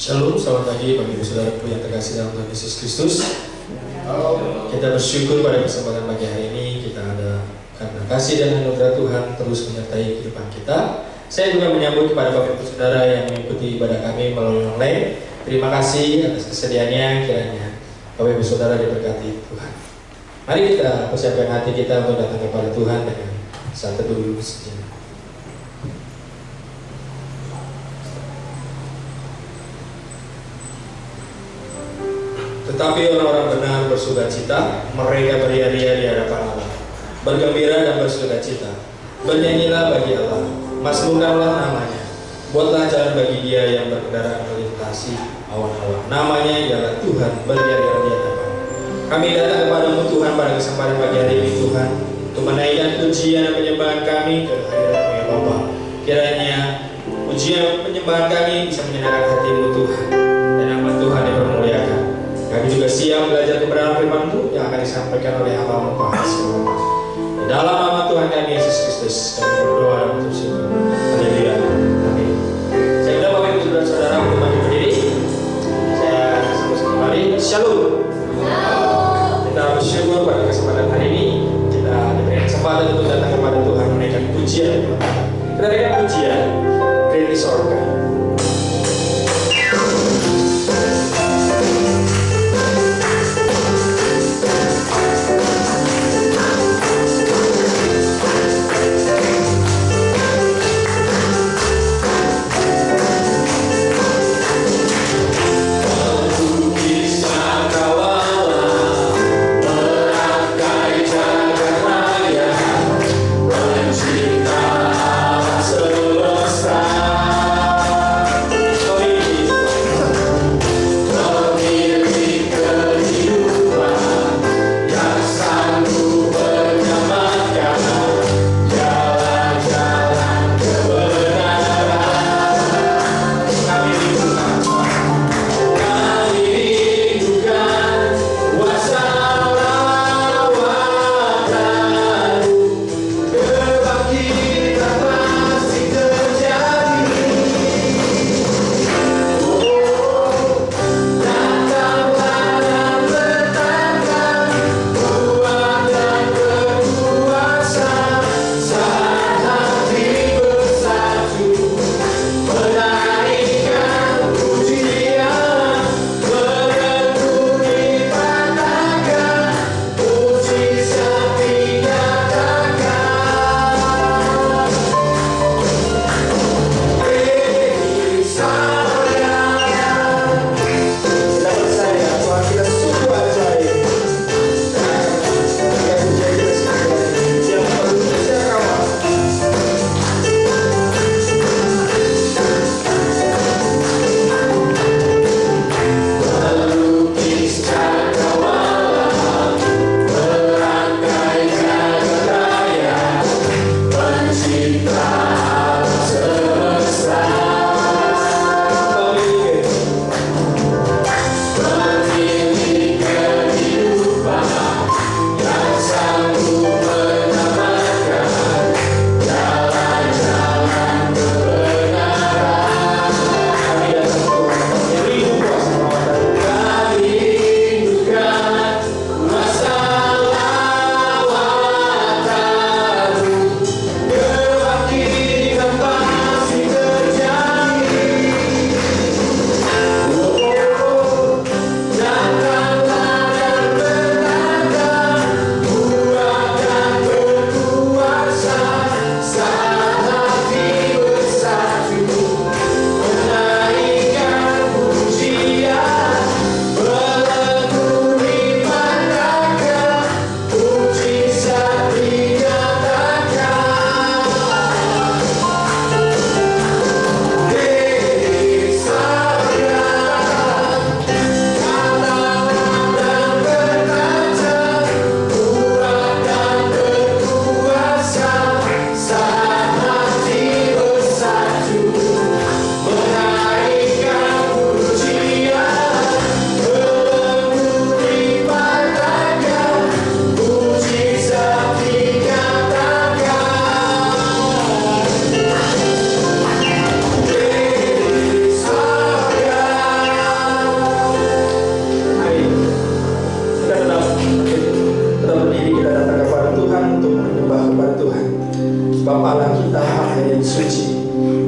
Shalom, selamat pagi bagi saudaraku yang terkasih dalam Tuhan Yesus Kristus. Kita bersyukur pada kesempatan pagi hari ini kita ada karena kasih dan anugerah Tuhan terus menyertai kehidupan kita. Saya juga menyambut kepada Bapak Ibu Saudara yang mengikuti ibadah kami melalui online. Terima kasih atas kesediaannya, kiranya Bapak Ibu Saudara diberkati Tuhan. Mari kita persiapkan hati kita untuk datang kepada Tuhan dengan saat teduh sejenak. Tetapi orang-orang benar bersukacita, mereka beria-ria di hadapan Allah, bergembira dan bersukacita. Bernyanyilah bagi Allah, mazmurkanlah namanya. Buatlah jalan bagi Dia yang berkendaraan melintasi awan-awan. Namanya ialah Tuhan, beria-ria di hadapan. Kami datang kepadamu Tuhan pada kesempatan pagi hari ini Tuhan, untuk menaikkan pujian dan penyembahan kami ke hadirat-Mu ya Bapa. Kiranya pujian penyembahan kami bisa menyenangkan hati-Mu Tuhan, dan nama Tuhan dipermuliakan. Kami juga siap belajar kebenaran firman-Mu yang akan disampaikan oleh hamba-Mu Pak Hasil. Di dalam nama Tuhan kami Yesus Kristus kami berdoa dan bersyukur. Haleluya. Amin. Saya undang Bapak Ibu Saudara-saudara untuk maju berdiri. Saya sambut kembali. Shalom. Kita bersyukur pada kesempatan hari ini kita diberi kesempatan untuk datang kepada Tuhan menaikkan pujian. Kita naikkan pujian Great is Our God.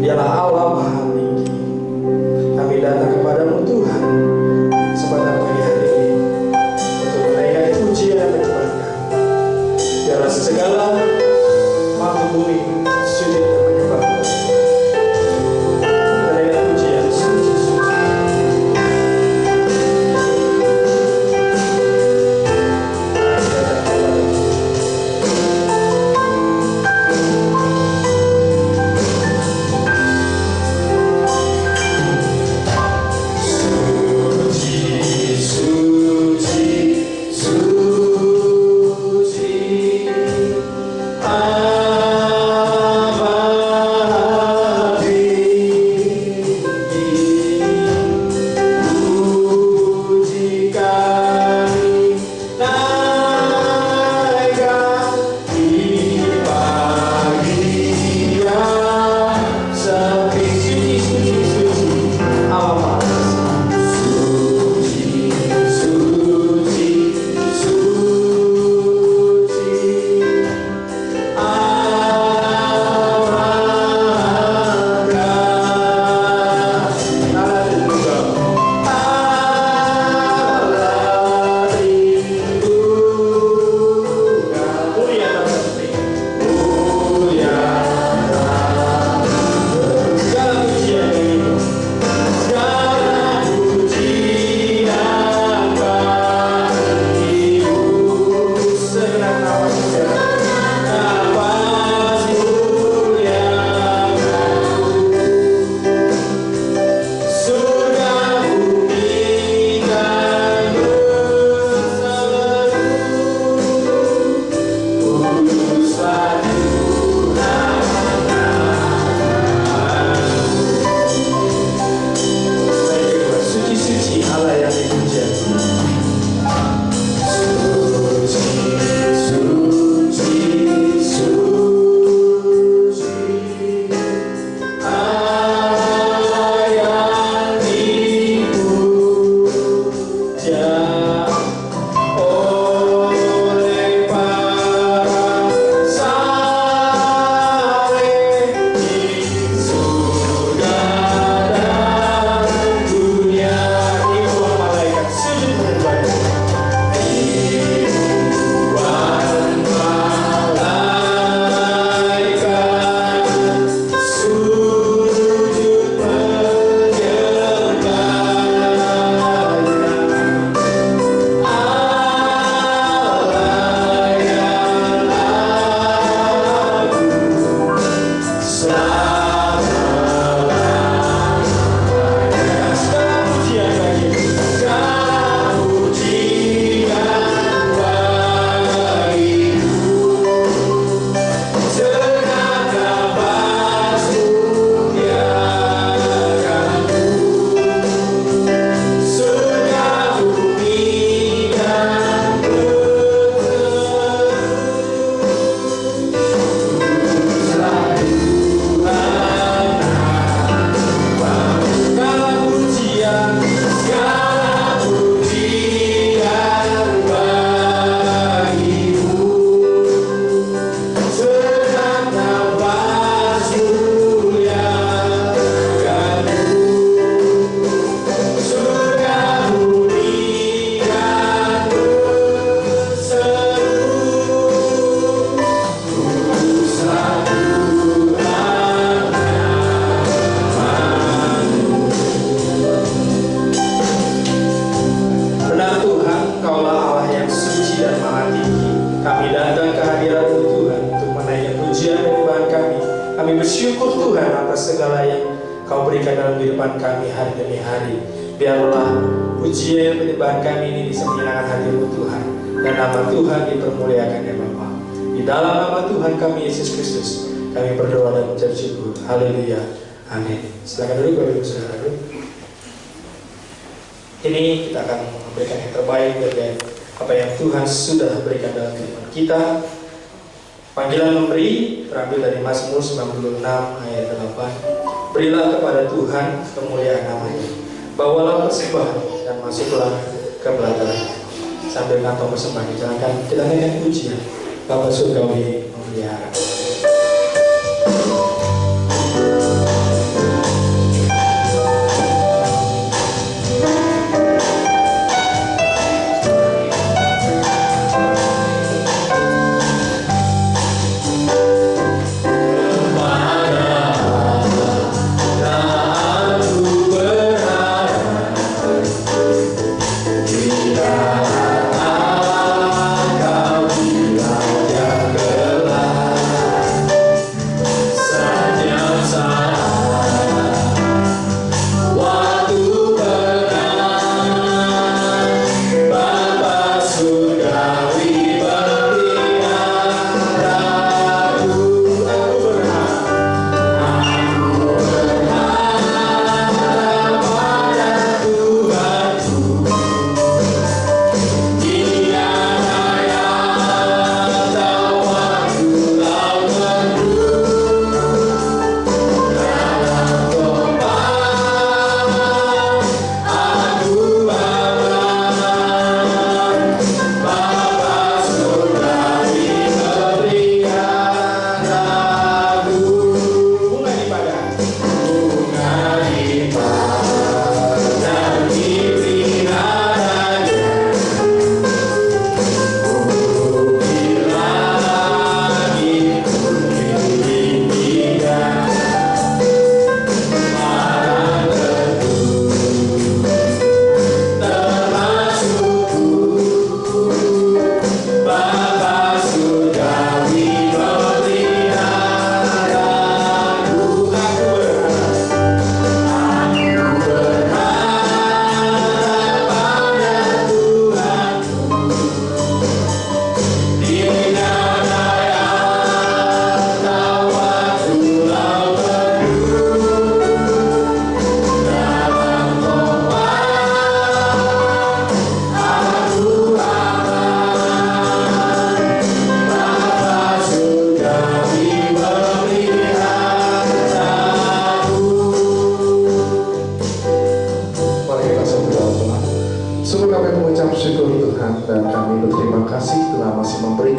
Dialah Allah Maha Tinggi. Kami datang kepadamu Tuhan, kesempatan pagi hari ini untuk menaikkan pujian dan menyembahkan. Biarlah segala makhluk bumi sujud dan menyembahkan. Menaikkan pujian suci-suci. Kami bersyukur Tuhan atas segala yang Kau berikan dalam kehidupan kami hari demi hari. Biarlah pujian penyembahan kami ini bisa menyenangkan hati-Mu Tuhan, dan nama Tuhan dipermuliakan ya Bapa. Di dalam nama Tuhan kami Yesus Kristus kami berdoa dan mengucap syukur. Haleluya. Amin. Silakan dulu Bapak Ibu Saudara. Ini kita akan memberikan yang terbaik dari apa yang Tuhan sudah berikan dalam kehidupan kita. Panggilan memberi terambil dari Mazmur 96 ayat 8. Berilah kepada Tuhan kemuliaan namanya, bawalah persembahan dan masuklah ke belakang. Sambil kantong persembahan dijalankan, kita naikkan pujian Bapa Surgawi memelihara.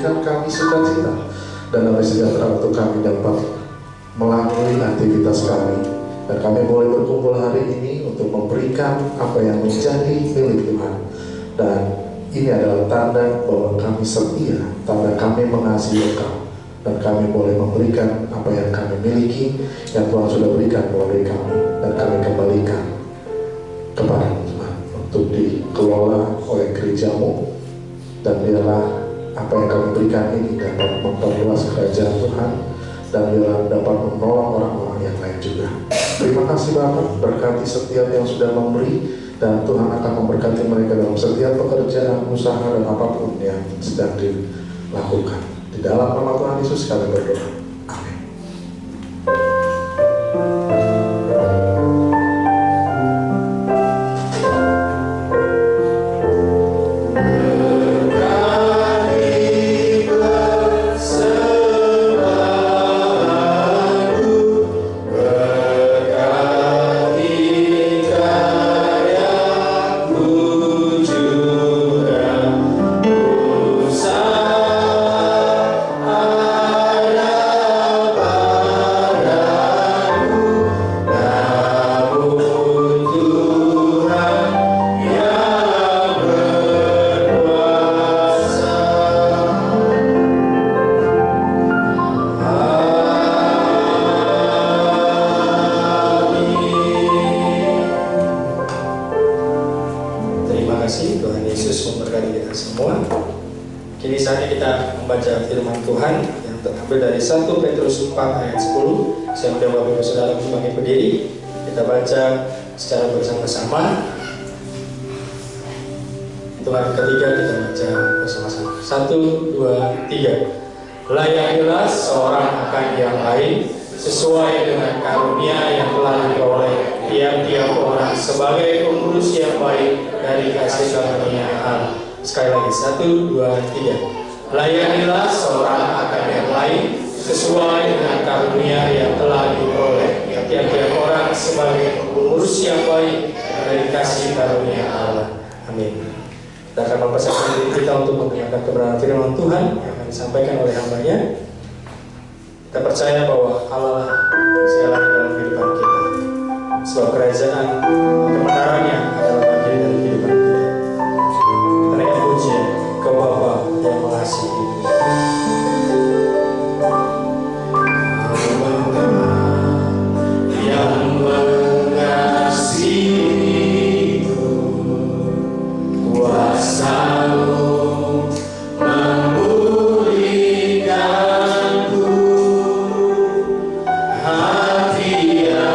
memberikan kami sukacita dan damai sejahtera untuk kami dapat melalui aktivitas kami. Dan kami boleh berkumpul hari ini untuk memberikan apa yang menjadi milik Tuhan. Dan ini adalah tanda bahwa kami setia, tanda kami mengasihi Engkau. Dan kami boleh memberikan apa yang kami miliki, yang Tuhan sudah berikan melalui kami. Dan kami kembalikan kepada Tuhan untuk dikelola oleh gerejamu. Dan biarlah apa yang kami berikan ini dapat memperluas kerajaan Tuhan. Dan biarlah dapat menolong orang-orang yang lain juga. Terima kasih Bapak, berkati setiap yang sudah memberi. Dan Tuhan akan memberkati mereka dalam setiap pekerjaan, usaha, dan apapun yang sedang dilakukan. Di dalam nama Tuhan Yesus kami berdoa. Amin. Dari 1 Petrus 4 ayat 10. Saya undang Bapak Ibu Saudara untuk bangkit berdiri. Kita baca secara bersama-sama. Hitungan ketiga kita baca bersama-sama. 1, 2, 3. Layanilah seorang akan yang lain sesuai dengan karunia yang telah diperoleh tiap-tiap orang sebagai pengurus yang baik dari kasih karunia Allah. Sekali lagi 1, 2, 3. Layanilah seorang akan yang lain sesuai dengan karunia yang telah diperoleh tiap-tiap orang sebagai pengurus yang baik dari kasih karunia Allah. Amin. Kita akan mempersiapkan diri kita untuk mendengarkan kebenaran firman Tuhan yang akan disampaikan oleh hamba-Nya. Kita percaya bahwa Allah segalanya dalam kehidupan kita, sebab kerajaan kebenarannya adalah bagian dari kehidupan kita. Kita naikkan pujian ke Bapa yang mengasihi. Hati yang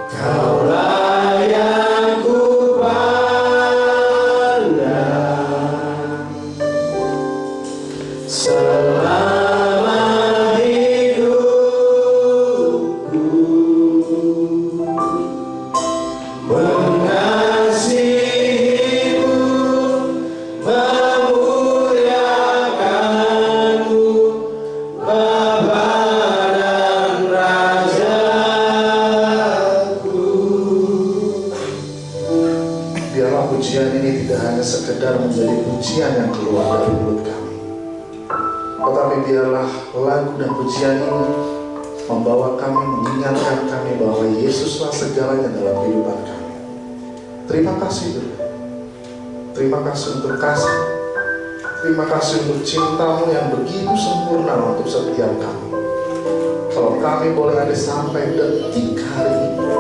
Kaulah yang ku pandang selama hidupku, mengasihimu, memuliakanmu, Bapa dan Rajaku. Biarlah pujian ini tidak hanya sekedar menjadi pujian yang keluar dari mulut kami, tetapi biarlah lagu dan pujian ini membawa kami, mengingatkan kami bahwa Yesuslah segalanya dalam kehidupan kami. Terima kasih Tuhan. Terima kasih untuk kasih. Terima kasih untuk cintamu yang begitu sempurna untuk setiap kami. Kalau kami boleh ada sampai detik hari ini,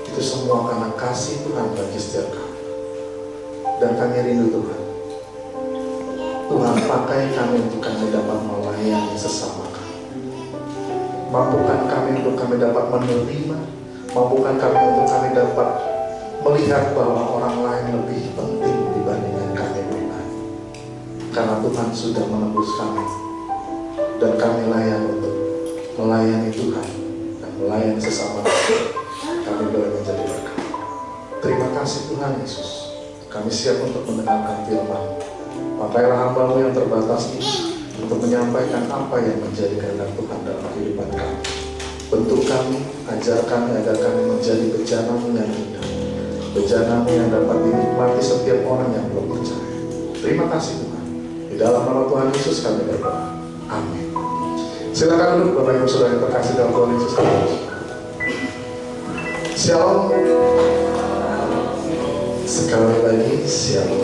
itu semua karena kasih Tuhan bagi setiap kami. Dan kami rindu Tuhan. Tuhan pakai kami untuk kami dapat melayani sesama kami. Mampukan kami untuk kami dapat menerima. Mampukan kami untuk kami dapat melihat bahwa orang lain lebih penting dibandingkan kami pribadi. Karena Tuhan sudah menebus kami, dan kami layak untuk melayani Tuhan dan melayani sesama kami. Kami boleh menjadi berkat. Terima kasih Tuhan Yesus. Kami siap untuk mendengarkan firman. Pakailah hamba-Mu yang terbatas ini untuk menyampaikan apa yang menjadi kehendak Tuhan dalam kehidupan kami. Bentuk kami, ajar kami agar kami menjadi bejana-Mu yang indah, bejana-Mu yang dapat dinikmati setiap orang yang belum percaya. Terima kasih Tuhan. Di dalam nama Tuhan Yesus kami berdoa. Amin. Silakan duduk Bapak Ibu Saudara yang terkasih dalam Tuhan Yesus Kristus. Shalom. Sekali lagi shalom.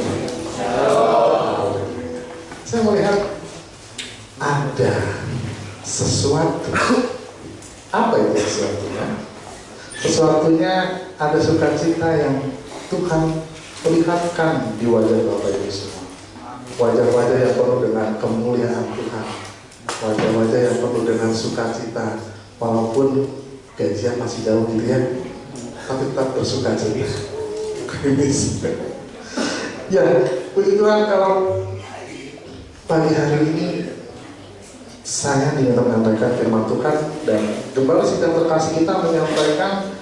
Saya melihat ada sesuatu. Apa itu sesuatunya? Sesuatunya ada sukacita yang Tuhan perlihatkan di wajah Bapak Ibu semua. Wajah-wajah yang penuh dengan kemuliaan Tuhan. Wajah-wajah yang penuh dengan sukacita. Walaupun gajian masih jauh gitu ya, tapi tetap bersukacita. Ya, puji Tuhan, kalau pagi hari ini saya ingin menyampaikan firman Tuhan, dan Gembala Sidang Terkasih kita menyampaikan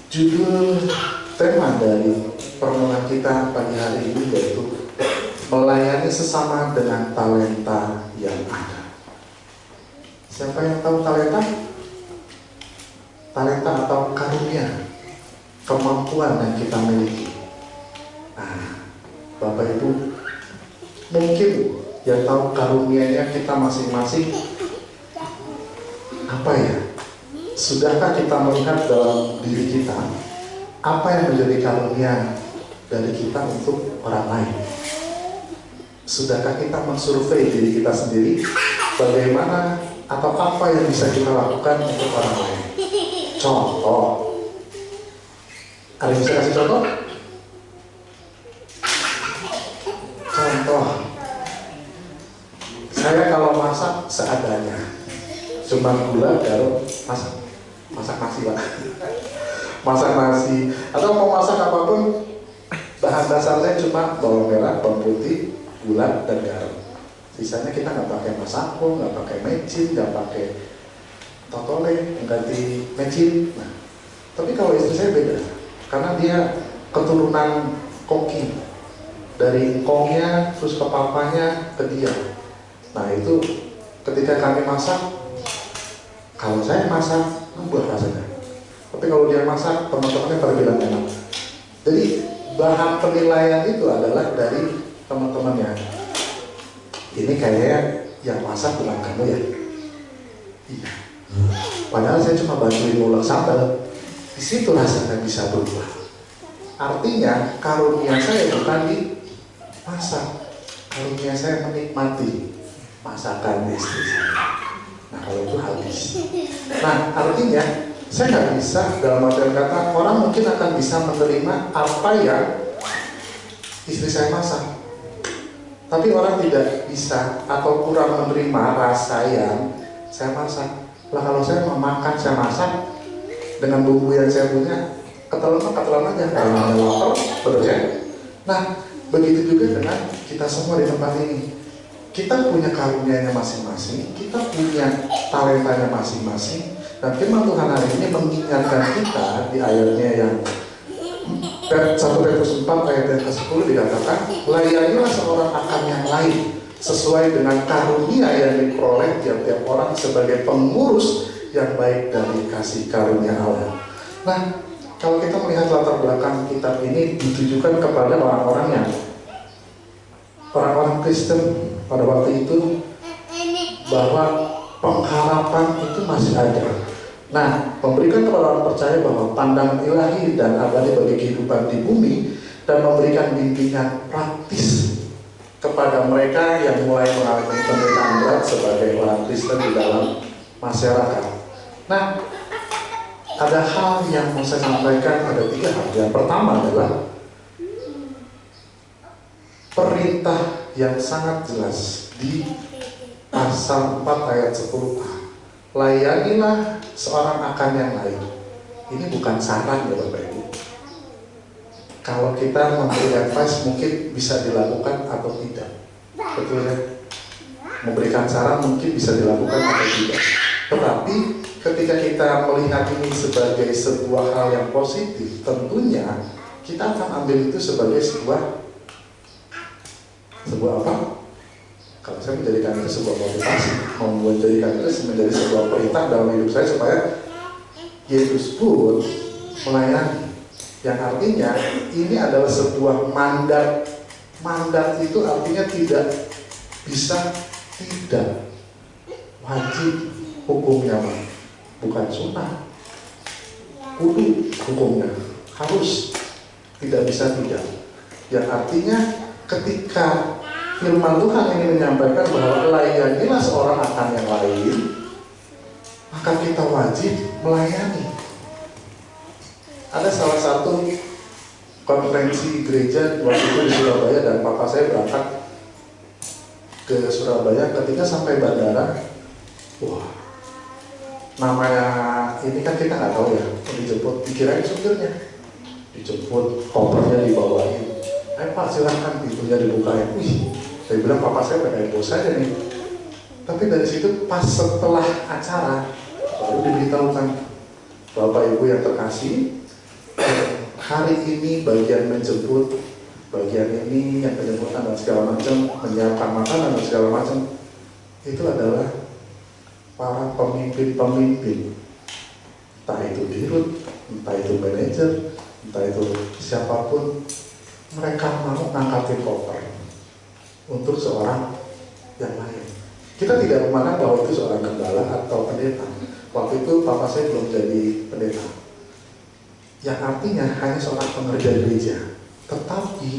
judul tema dari pertemuan kita pagi hari ini, yaitu melayani sesama dengan talenta yang ada. Siapa yang tahu talenta? Talenta atau karunia, kemampuan yang kita miliki. Nah, Bapak Ibu mungkin yang tahu karunianya kita masing-masing apa ya? Sudahkah kita melihat dalam diri kita apa yang menjadi karunia dari kita untuk orang lain? Sudahkah kita mensurvei diri kita sendiri bagaimana atau apa yang bisa kita lakukan untuk orang lain? Contoh, ada yang bisa kasih contoh? Contoh, saya kalau masak seadanya, cuma gula, garam, masak nasi Pak. Masak nasi, atau mau masak apapun, bahan dasarnya cuma bawang merah, bawang putih, gula, dan garam. Sisanya kita nggak pakai masako, nggak pakai mecin, nggak pakai totole, ganti mecin. Nah, tapi kalau istri saya beda, karena dia keturunan koki, dari engkongnya terus ke papanya ke dia. Nah itu ketika kami masak, kalau saya masak berubah rasanya, tapi kalau dia masak teman-temannya pada bilang enak. Jadi bahan penilaian itu adalah dari teman-temannya. Ini kayaknya yang masak bukan kamu ya? Iya. Padahal saya cuma bantuin ngulek sambal. Di situ rasanya bisa berubah. Artinya karunia saya bukan di masak, karunia saya menikmati masakan istri saya. Nah kalau itu habis. Nah artinya saya nggak bisa, dalam artian kata, orang mungkin akan bisa menerima apa yang istri saya masak, tapi orang tidak bisa atau kurang menerima rasa yang saya masak. Lah kalau saya mau makan, saya masak, dengan bumbu yang saya punya, ketelan aja karena lapar, betul ya? Nah, begitu juga dengan kita semua di tempat ini. Kita punya karunia-Nya masing-masing, kita punya talentanya masing-masing, dan firman Tuhan hari ini mengingatkan kita di ayatnya yang 1 Petrus 4 ayat yang ke-10 dikatakan, layanilah seorang akan yang lain sesuai dengan karunia yang diperoleh tiap-tiap orang sebagai pengurus yang baik dari kasih karunia Allah. Nah, kalau kita melihat latar belakang kitab ini ditujukan kepada orang-orang Kristen pada waktu itu, bahwa pengharapan itu masih ada. Nah, memberikan kepada orang percaya bahwa pandangan ilahi dan abadi bagi kehidupan di bumi, dan memberikan bimbingan praktis kepada mereka yang mulai mengalami penderitaan berat sebagai orang Kristen di dalam masyarakat. Nah, ada hal yang mau saya sampaikan, ada 3 hal. Yang pertama adalah perintah yang sangat jelas di pasal 4 ayat 10a. Layanilah seorang akan yang lain. Ini bukan saran ya Bapak Ibu. Kalau kita memberi advice mungkin bisa dilakukan atau tidak. Betul ya? Memberikan saran mungkin bisa dilakukan atau tidak. Tetapi ketika kita melihat ini sebagai sebuah hal yang positif, tentunya kita akan ambil itu sebagai sebuah apa? Kalau saya menjadikan itu sebuah motivasi, menjadikan itu menjadi sebuah perintah dalam hidup saya supaya Yesus pun melayani. Yang artinya ini adalah sebuah mandat. Mandat itu artinya tidak bisa tidak, wajib hukumnya, bukan sunnah, kudu hukumnya, harus, tidak bisa tidak. Yang artinya ketika firman Tuhan ini menyampaikan bahwa layanilah seorang akan yang lain, maka kita wajib melayani. Ada salah satu konferensi gereja waktu itu di Surabaya, dan papa saya berangkat ke Surabaya. Ketika sampai bandara, wah, namanya ini kan kita nggak tahu ya, dijemput, dikirain supirnya, dijemput, kopernya dibawain. Pak silahkan, pintunya dibukain. Wih, saya bilang papa saya udah kayak bos saja nih. Tapi dari situ pas setelah acara baru diberitahukan, Bapak Ibu yang terkasih, hari ini bagian menjemput, bagian ini yang penjemputan dan segala macam, menyiapkan makanan dan segala macam, itu adalah para pemimpin-pemimpin, entah itu dirut, entah itu manajer, entah itu siapapun. Mereka mau ngangkatin koper untuk seorang yang lain. Kita tidak memandang bahwa itu seorang gembala atau pendeta. Waktu itu papa saya belum jadi pendeta, yang artinya hanya seorang pengerja gereja. Tetapi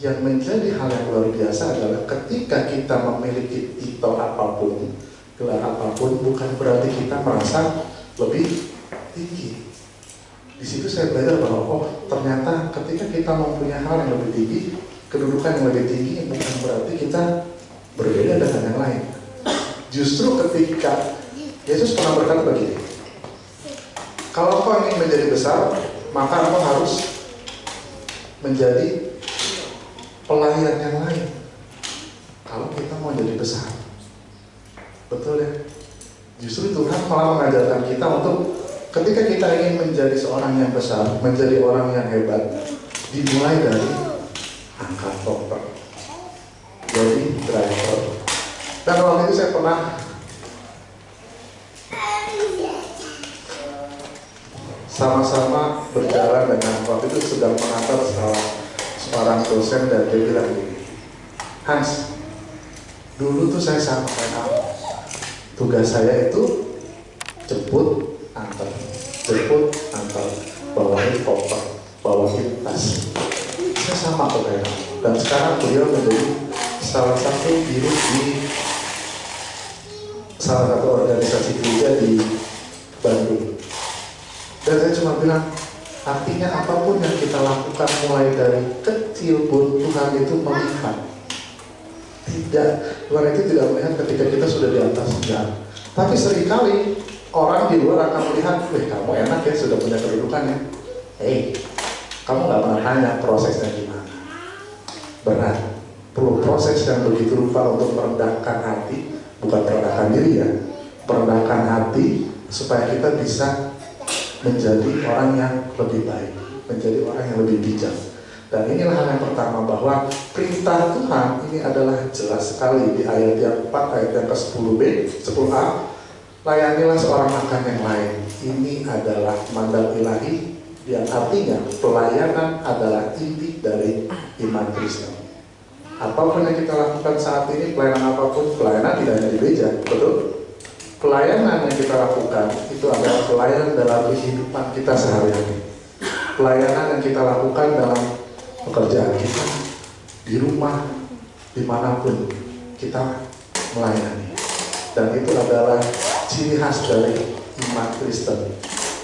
yang menjadi hal yang luar biasa adalah ketika kita memiliki titel apapun, gelar apapun, bukan berarti kita merasa lebih tinggi. Di situ saya belajar bahwa oh, ternyata ketika kita mempunyai hal yang lebih tinggi, kedudukan yang lebih tinggi, bukan berarti kita berbeda dengan yang lain. Justru ketika Yesus pernah berkata begini, kalau kau ingin menjadi besar, maka kau harus menjadi pelayan yang lain. Kalau kita mau jadi besar, betul ya? Justru Tuhan malah mengajarkan kita untuk ketika kita ingin menjadi seorang yang besar, menjadi orang yang hebat, dimulai dari angkat koper, jadi driver. Dan waktu itu saya pernah sama-sama berjalan dengan, waktu itu sedang mengantar seorang dosen, dan dia bilang gini, Hans, dulu tuh saya sama kayak kamu, tugas saya itu jemput, antar, jemput, antar, bawain koper, bawain tas. Saya sama kok kayak kamu. Dan sekarang beliau menjadi salah satu dirut di salah satu organisasi gereja di Bandung. Dan saya cuma bilang, artinya apapun yang kita lakukan mulai dari kecil pun Tuhan itu melihat. Tuhan itu tidak melihat ketika kita sudah di atas jalan. Tapi seringkali orang di luar akan melihat, wih kamu enak ya sudah punya kedudukan ya. Kamu nggak pernah tanya prosesnya gimana. Berat, perlu proses yang begitu rupa untuk merendahkan hati, bukan merendahkan diri ya, merendahkan hati supaya kita bisa menjadi orang yang lebih baik, menjadi orang yang lebih bijak. Dan inilah hal yang pertama, bahwa perintah Tuhan ini adalah jelas sekali di ayat yang 4, ayat yang ke-10b, 10a, layanilah seorang akan yang lain. Ini adalah mandat ilahi yang artinya pelayanan adalah inti dari iman Kristen. Apapun yang kita lakukan saat ini, pelayanan apapun, pelayanan tidak hanya di gereja, betul? Pelayanan yang kita lakukan itu adalah pelayanan dalam kehidupan kita sehari-hari. Pelayanan yang kita lakukan dalam pekerjaan kita, di rumah, dimanapun kita melayani. Dan itu adalah ciri khas dari iman Kristen.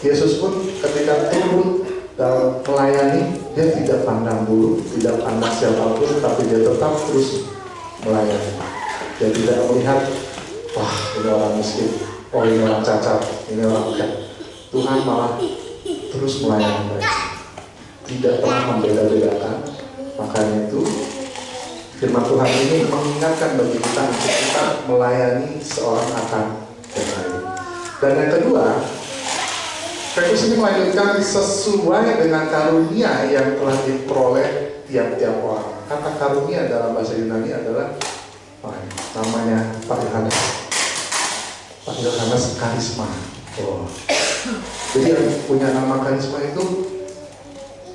Yesus pun ketika turun dalam melayani, dia tidak pandang bulu, tidak pandang siapapun, tapi dia tetap terus melayani. Dia tidak melihat, wah ini orang miskin, oh ini orang cacat, ini orang bukan. Tuhan malah terus melayani mereka, tidak pernah membeda-bedakan. Makanya itu firman Tuhan ini mengingatkan bagi kita untuk kita melayani seorang akan yang lain. Dan yang kedua, Petrus ini melanjutkan sesuai dengan karunia yang telah diperoleh tiap-tiap orang. Kata karunia dalam bahasa Yunani adalah namanya Pak Yohanes karisma. Jadi yang punya nama karisma itu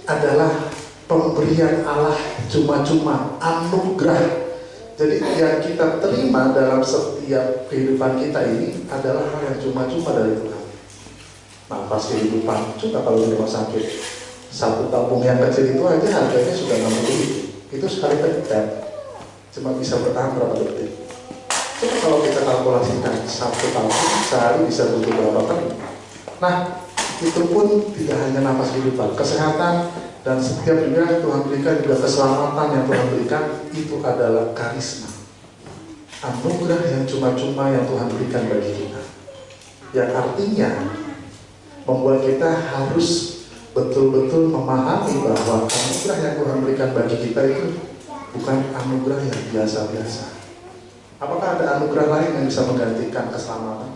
adalah pemberian Allah cuma-cuma, anugerah. Jadi yang kita terima dalam setiap kehidupan kita ini adalah hal yang cuma-cuma dari Tuhan. Nafas kehidupan, coba kalau di rumah sakit, satu tabung yang kecil itu aja harganya sudah 60.000. Itu sekali pencet cuma bisa bertahan berapa detik. Coba kalau kita kalkulasikan satu tabung sehari bisa butuh berapa kali. Nah, itu pun tidak hanya nafas kehidupan, kesehatan dan setiap juga Tuhan berikan, juga keselamatan yang Tuhan berikan, itu adalah karisma, anugerah yang cuma-cuma yang Tuhan berikan bagi kita. Yang artinya membuat kita harus betul-betul memahami bahwa anugerah yang Tuhan berikan bagi kita itu bukan anugerah yang biasa-biasa. Apakah ada anugerah lain yang bisa menggantikan keselamatan?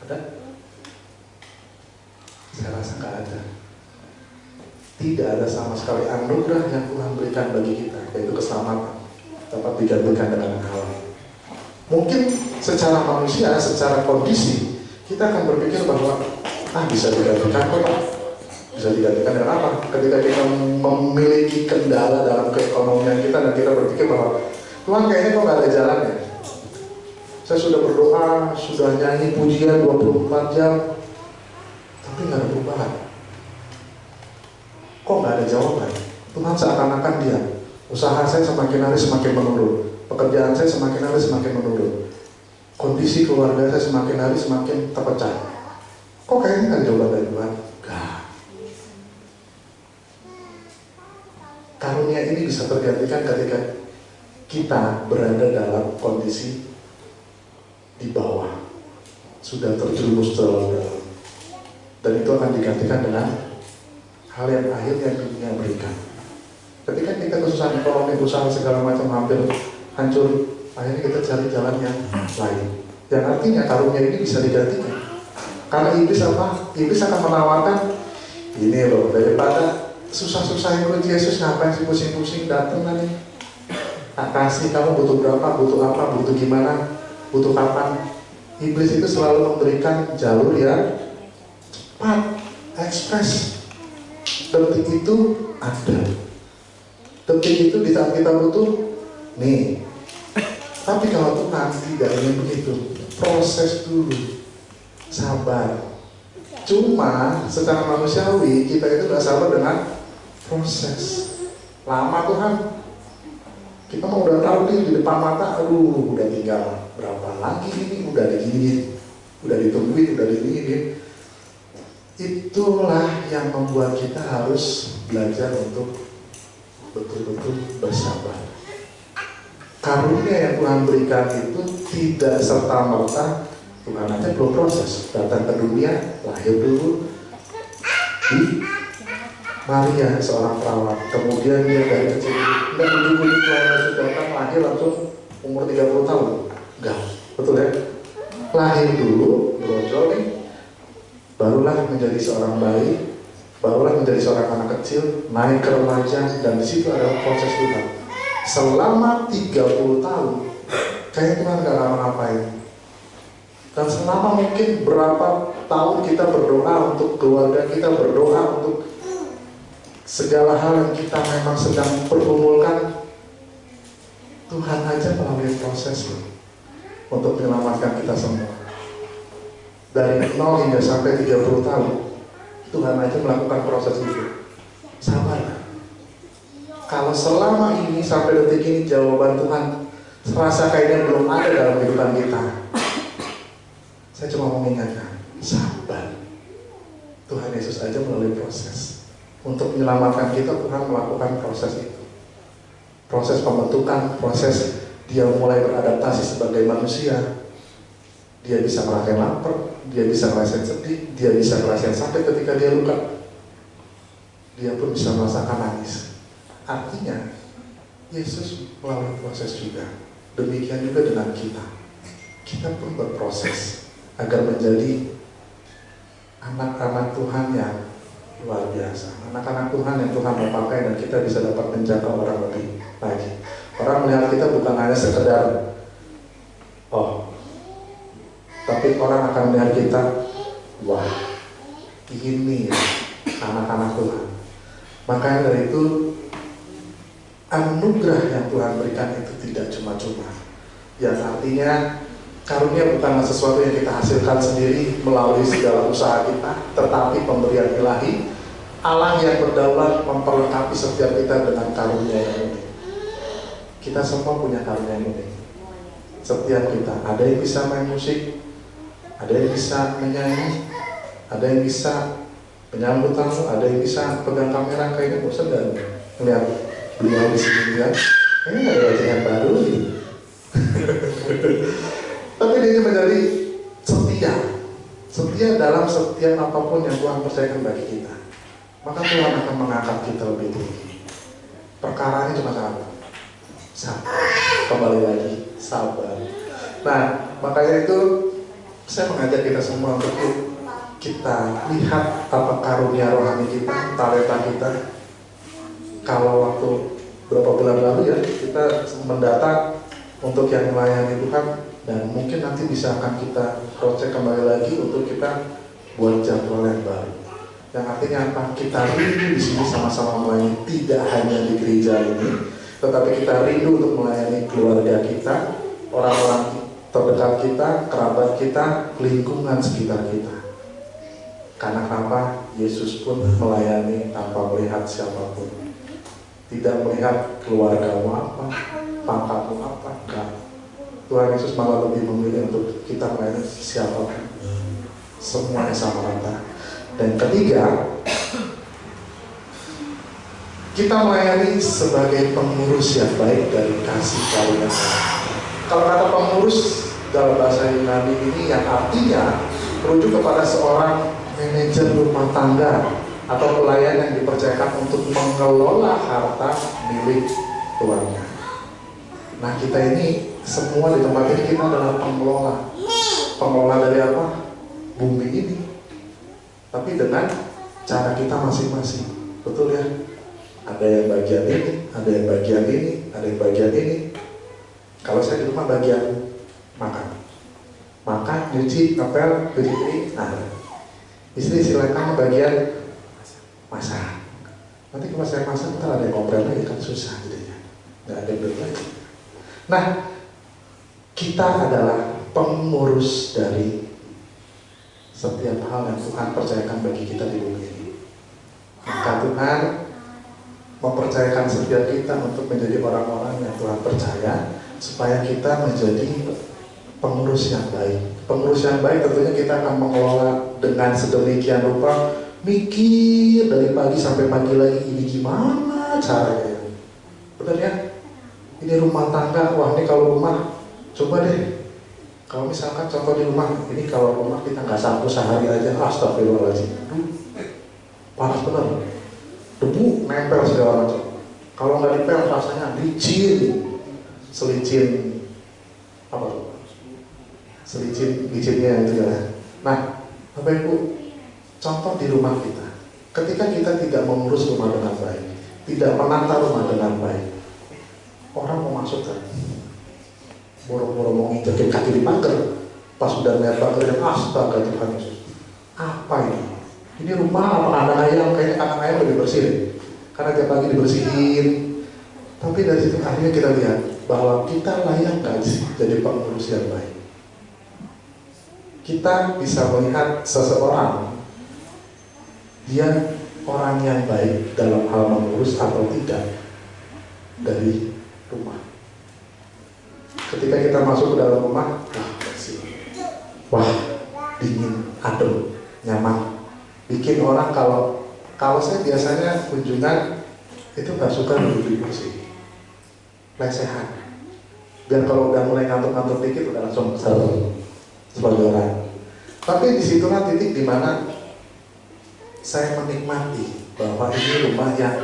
Ada? Saya rasa nggak ada. Tidak ada sama sekali anugerah yang Tuhan berikan bagi kita, yaitu keselamatan, dapat digantikan dengan hal lain. Mungkin secara manusia, secara kondisi, kita akan berpikir bahwa bisa digantikan kok, bisa digantikan dengan apa? Ketika kita memiliki kendala dalam keekonomian kita dan kita berpikir bahwa Tuhan kayaknya kok nggak ada jalannya. Saya sudah berdoa, sudah nyanyi pujian 24 jam, tapi nggak ada perubahan. Kok nggak ada jawaban? Tuhan seakan-akan diam. Usaha saya semakin hari semakin menurun, pekerjaan saya semakin hari semakin menurun, kondisi keluarga saya semakin hari semakin terpecah. Kok kayaknya nggak ada jawaban dari Tuhan? Gak. Karunia ini bisa tergantikan ketika kita berada dalam kondisi di bawah, sudah terjerumus terlalu dalam, dan itu akan digantikan dengan hal yang akhir yang dunia berikan. Ketika kita kesusahan ekonomi, usaha segala macam hampir hancur, akhirnya kita cari jalan yang lain. Yang artinya karunia ini bisa digantikan. Karena iblis apa? Iblis akan menawarkan, ini loh, daripada susah-susah ikut Yesus, ngapain sih pusing-pusing datang nanti? Tak kasih, kamu butuh berapa, butuh apa, butuh gimana, butuh kapan? Iblis itu selalu memberikan jalur yang cepat, ekspres. Detik itu ada. Detik itu di saat kita butuh, nih. Tapi kalau Tuhan tidak ingin begitu, proses dulu, sabar. Cuma secara manusiawi kita itu gak sabar dengan proses. Lama Tuhan. Kita mau udah tahu nih di depan mata, aduh udah tinggal berapa lagi ini, udah digini, udah ditungguin, udah digini. Itulah yang membuat kita harus belajar untuk betul-betul bersabar. Karunia yang Tuhan berikan itu tidak serta-merta Tuhan aja belum proses, datang ke dunia, lahir dulu di Maria, seorang perawat. Kemudian dia dari kecil, enggak ujuk-ujuk Tuhan sudah kan lahir langsung umur 30 tahun. Enggak, betul ya? Lahir dulu, brojol nih, barulah menjadi seorang bayi, barulah menjadi seorang anak kecil, naik ke remaja, dan di situ adalah proses Tuhan. Selama 30 tahun, kayak Tuhan gak ngapa-ngapain. Dan selama mungkin berapa tahun kita berdoa untuk keluarga kita, berdoa untuk segala hal yang kita memang sedang pergumulkan, Tuhan aja melalui proses untuk menyelamatkan kita semua. Dari 0 hingga sampai 30 tahun, Tuhan aja melakukan proses itu. Sabar. Kalau selama ini sampai detik ini jawaban Tuhan serasa kayaknya belum ada dalam kehidupan kita, saya cuma mau mengingatkan, sabar. Tuhan Yesus aja melalui proses. Untuk menyelamatkan kita, Tuhan melakukan proses itu. Proses pembentukan, proses dia mulai beradaptasi sebagai manusia. Dia bisa ngerasain lapar, dia bisa ngerasain sedih, dia bisa ngerasain sakit ketika dia luka. Dia pun bisa merasakan nangis. Artinya, Yesus melalui proses juga. Demikian juga dengan kita. Kita pun berproses agar menjadi anak-anak Tuhan yang luar biasa, anak-anak Tuhan yang Tuhan mau pakai, dan kita bisa dapat menjangkau orang lebih lagi. Orang melihat kita bukan hanya sekedar tapi orang akan melihat kita, wah, ini anak-anak Tuhan. Makanya dari itu, anugerah yang Tuhan berikan itu tidak cuma-cuma. Yang artinya karunia bukanlah sesuatu yang kita hasilkan sendiri melalui segala usaha kita, tetapi pemberian ilahi. Allah yang berdaulat memperlengkapi setiap kita dengan karunia yang unik. Kita semua punya karunia yang unik. Setiap kita, ada yang bisa main musik, ada yang bisa menyanyi, ada yang bisa menyambut tamu, ada yang bisa pegang kamera. Kayaknya bosan dan melihat beliau di sini ya. Ini ada wajah yang baru gitu. Tapi dia menjadi setia dalam setiap apapun yang Tuhan percayakan bagi kita. Maka Tuhan akan mengangkat kita lebih tinggi. Perkaranya cuma sabar. Kembali lagi, sabar. Nah, makanya itu saya mengajak kita semua untuk kita lihat apa karunia rohani kita, talenta kita. Kalau waktu berapa bulan lalu ya, kita mendata untuk yang melayani Tuhan, dan mungkin nanti bisa akan kita cross check kembali lagi untuk kita buat jadwal yang baru. Yang artinya apa? Kita rindu di sini sama-sama melayani, tidak hanya di gereja ini, tetapi kita rindu untuk melayani keluarga kita, orang-orang terdekat kita, kerabat kita, lingkungan sekitar kita. Karena kenapa? Yesus pun melayani tanpa melihat siapapun. Tidak melihat keluargamu apa, pangkatmu apa, enggak. Tuhan Yesus malah lebih memilih untuk kita melayani siapapun. Semuanya sama rata. Dan ketiga, kita melayani sebagai pengurus yang baik dari kasih karunia. Kalau kata pengurus dalam bahasa Yunani ini yang artinya merujuk kepada seorang manajer rumah tangga atau pelayan yang dipercayakan untuk mengelola harta milik tuannya. Nah, kita ini semua di tempat ini kita adalah pengelola. Pengelola dari apa? Bumi ini. Tapi dengan cara kita masing-masing. Betul ya? Ada yang bagian ini, ada yang bagian ini, ada yang bagian ini. Kalau saya di rumah bagian makan, nyuci, ngepel, cuci piring, nah. Istri silakan bagian masak. Nanti kalau saya masak, ntar ada yang ngobrol lagi, kan susah jadinya. Nggak ada yang lagi. Nah, kita adalah pengurus dari setiap hal yang Tuhan percayakan bagi kita di bumi ini. Maka Tuhan mempercayakan setiap kita untuk menjadi orang-orang yang Tuhan percaya, supaya kita menjadi pengurus yang baik. Pengurus yang baik tentunya kita akan mengelola dengan sedemikian rupa, mikir dari pagi sampai pagi lagi, ini gimana caranya. Benar ya? Ini rumah tangga, wah ini kalau rumah, coba deh Kalau misalkan contoh di rumah, ini kalau rumah kita nggak sapu sehari aja, astagfirullahaladzim, panas bener, debu nempel segala macam. Kalau nggak dipel rasanya licin, selicin apa tuh? Licinnya itu ya. Nah, Bapak Ibu, contoh di rumah kita, ketika kita tidak mengurus rumah dengan baik, tidak menata rumah dengan baik, orang mau masuk kan, boro-boro mau nginjekin kaki di pagar, pas sudah lihat pagarnya, astaga Tuhan Yesus, apa ini? Ini rumah apa kandang ayam? Kayaknya kandang ayam lebih bersih deh, karena tiap pagi dibersihin. Tapi dari situ akhirnya kita lihat bahwa kita layak nggak sih jadi pengurus yang baik. Kita bisa melihat seseorang, dia orang yang baik dalam hal mengurus atau tidak dari rumah. Ketika kita masuk ke dalam rumah, wah, dingin, adem, nyaman. Bikin orang kalau saya biasanya kunjungan itu nggak suka duduk kursi, lesehan. Biar kalau udah mulai ngantuk-ngantuk dikit udah langsung sebagai orang. Tapi disitulah titik dimana saya menikmati bahwa ini rumah yang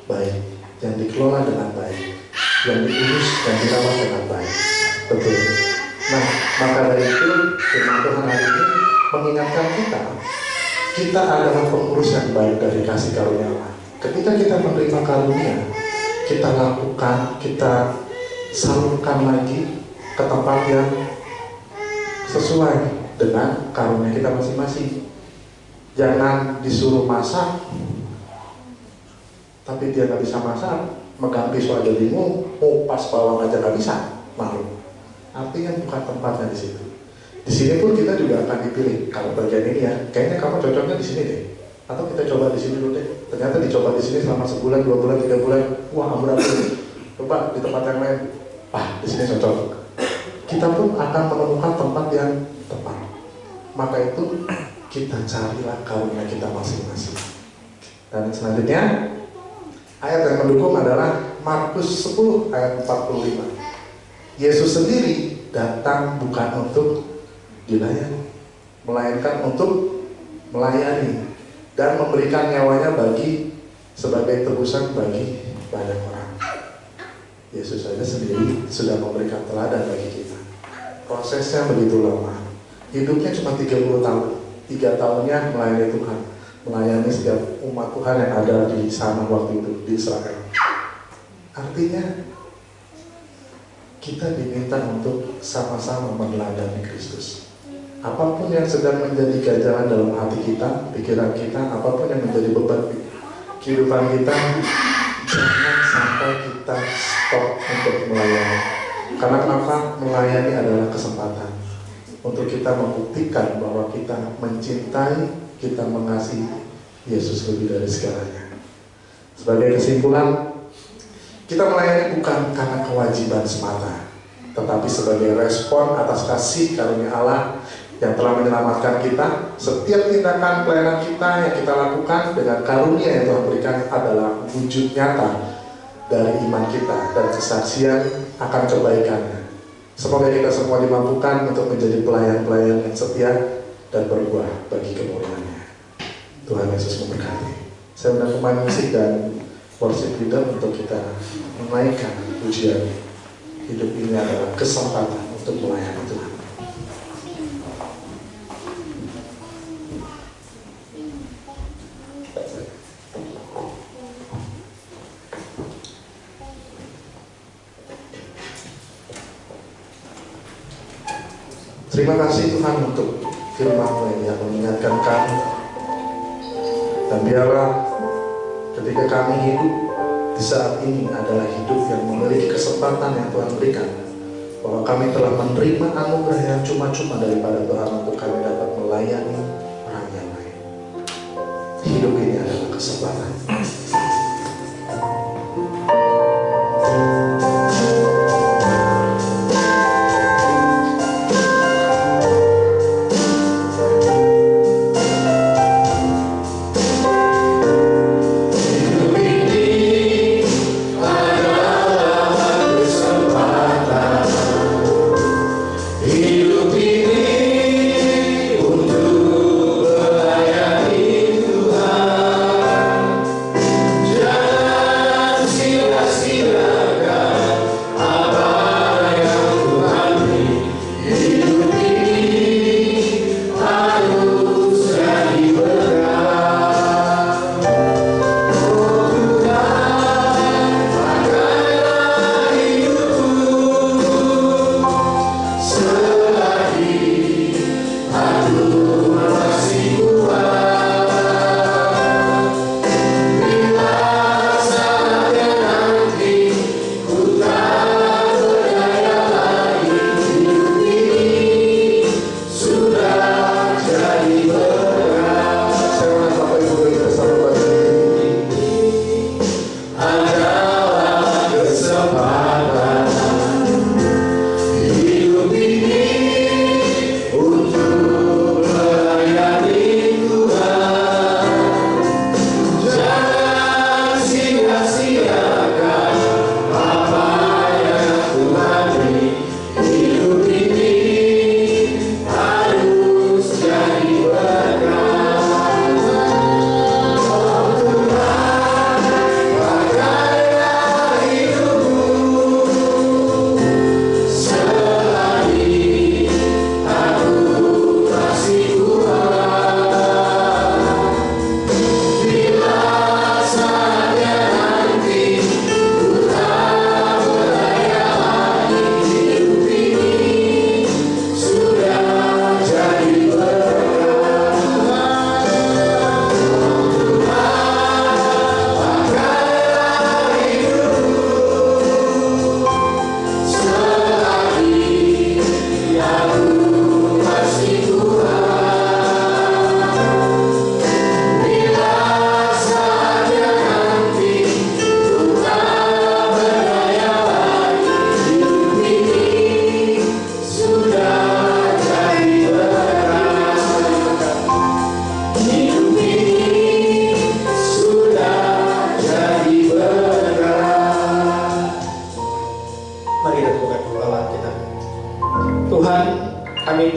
baik, yang dikelola dengan baik, yang diurus dan dirawat dengan baik. Betul. Nah, maka dari itu firman Tuhan hari ini mengingatkan kita adalah pengurus yang baik dari kasih karunia Allah. Ketika kita menerima karunia, kita lakukan, kita salurkan lagi ke tempat yang sesuai dengan karunia kita masing-masing. Jangan disuruh masak, tapi dia nggak bisa masak, megang pisau aja bingung, pas bawang aja nggak bisa, malu. Artinya bukan tempatnya di situ. Di sini pun kita juga akan dipilih. Kalau bagian ini ya, kayaknya kamu cocoknya di sini deh. Atau kita coba di sini dulu deh. Ternyata dicoba di sini selama sebulan, 2 bulan, 3 bulan, wah ampun. Coba di tempat yang lain, di sini cocok. Kita pun akan menemukan tempat yang tepat. Maka itu kita carilah karunia kita masing-masing. Dan selanjutnya ayat yang mendukung adalah Markus 10 ayat 45. Yesus sendiri datang bukan untuk dilayani, melainkan untuk melayani dan memberikan nyawanya sebagai tebusan bagi banyak orang. Yesus saja sendiri sudah memberikan teladan bagi kita. Prosesnya begitu lama. Hidupnya cuma 30 tahun. 3 tahunnya melayani Tuhan, melayani setiap umat Tuhan yang ada di sana waktu itu, di Israel. Artinya kita diminta untuk sama-sama meneladani Kristus. Apapun yang sedang menjadi ganjalan dalam hati kita, pikiran kita, apapun yang menjadi beban kehidupan kita, jangan sampai kita stop untuk melayani. Karena kenapa? Melayani adalah kesempatan untuk kita membuktikan bahwa kita mencintai, kita mengasihi Yesus lebih dari segalanya. Sebagai kesimpulan, kita melayani bukan karena kewajiban semata, tetapi sebagai respon atas kasih karunia Allah yang telah menyelamatkan kita. Setiap tindakan pelayanan kita yang kita lakukan dengan karunia yang Tuhan berikan adalah wujud nyata dari iman kita dan kesaksian akan kebaikannya. Semoga kita semua dimampukan untuk menjadi pelayan-pelayan yang setia dan berbuah bagi kemuliaan-Nya. Tuhan Yesus memberkati. Saya undang pemain musik dan worship leader untuk kita menaikkan pujian. Hidup ini adalah kesempatan untuk melayani Tuhan. Terima kasih Tuhan untuk firman-Mu yang mengingatkan kami. Dan biarlah ketika kami hidup di saat ini adalah hidup yang memiliki kesempatan yang Tuhan berikan, bahwa kami telah menerima anugerah yang cuma-cuma daripada Tuhan untuk kami dapat melayani orang yang lain. Hidup ini adalah kesempatan. Hidup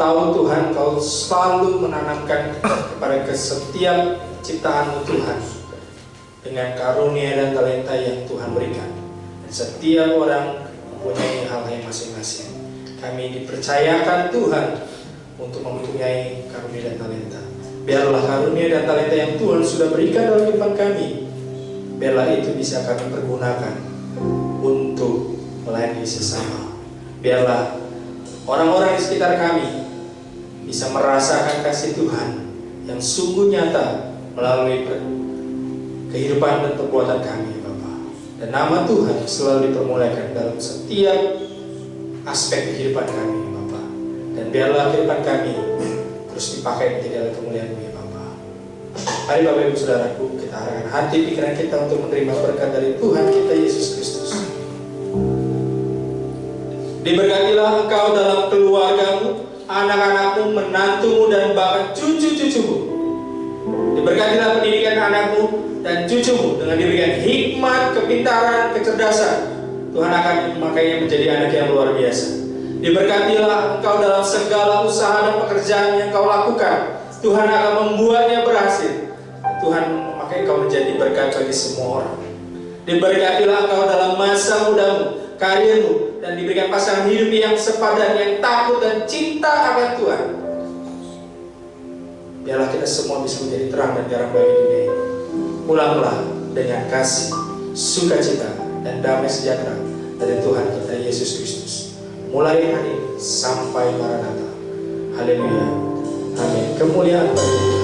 tahu Tuhan, Kau selalu menanamkan kepada setiap ciptaan Tuhan dengan karunia dan talenta yang Tuhan berikan. Dan setiap orang mempunyai hal-hal masing-masing. Kami dipercayakan Tuhan untuk mempunyai karunia dan talenta. Biarlah karunia dan talenta yang Tuhan sudah berikan dalam kehidupan kami, biarlah itu bisa kami pergunakan untuk melayani sesama. Biarlah orang-orang di sekitar kami bisa merasakan kasih Tuhan yang sungguh nyata melalui kehidupan dan perbuatan kami, Bapa. Dan nama Tuhan selalu dipermuliakan dalam setiap aspek kehidupan kami, Bapa. Dan biarlah kehidupan kami terus dipakai menjadi kemuliaan-Mu, ya Bapa. Mari Bapak Ibu Saudaraku, kita arahkan hati pikiran kita untuk menerima berkat dari Tuhan kita Yesus Kristus. Diberkatilah engkau dalam keluargamu, anak-anakmu, menantumu, dan bahkan cucu-cucumu. Diberkatilah pendidikan anakmu dan cucumu dengan diberikan hikmat, kepintaran, kecerdasan. Tuhan akan memakainya menjadi anak yang luar biasa. Diberkatilah engkau dalam segala usaha dan pekerjaan yang kau lakukan. Tuhan akan membuatnya berhasil. Tuhan memakai kau menjadi berkat bagi semua orang. Diberkatilah engkau dalam masa mudamu, karirmu, dan diberikan pasangan hidup yang sepadan, yang takut dan cinta akan Tuhan. Biarlah kita semua bisa menjadi terang dan garam bagi dunia ini. Pulanglah dengan kasih, sukacita, dan damai sejahtera dari Tuhan kita Yesus Kristus, mulai hari ini sampai Maranatha. Haleluya. Amin. Kemuliaan bagi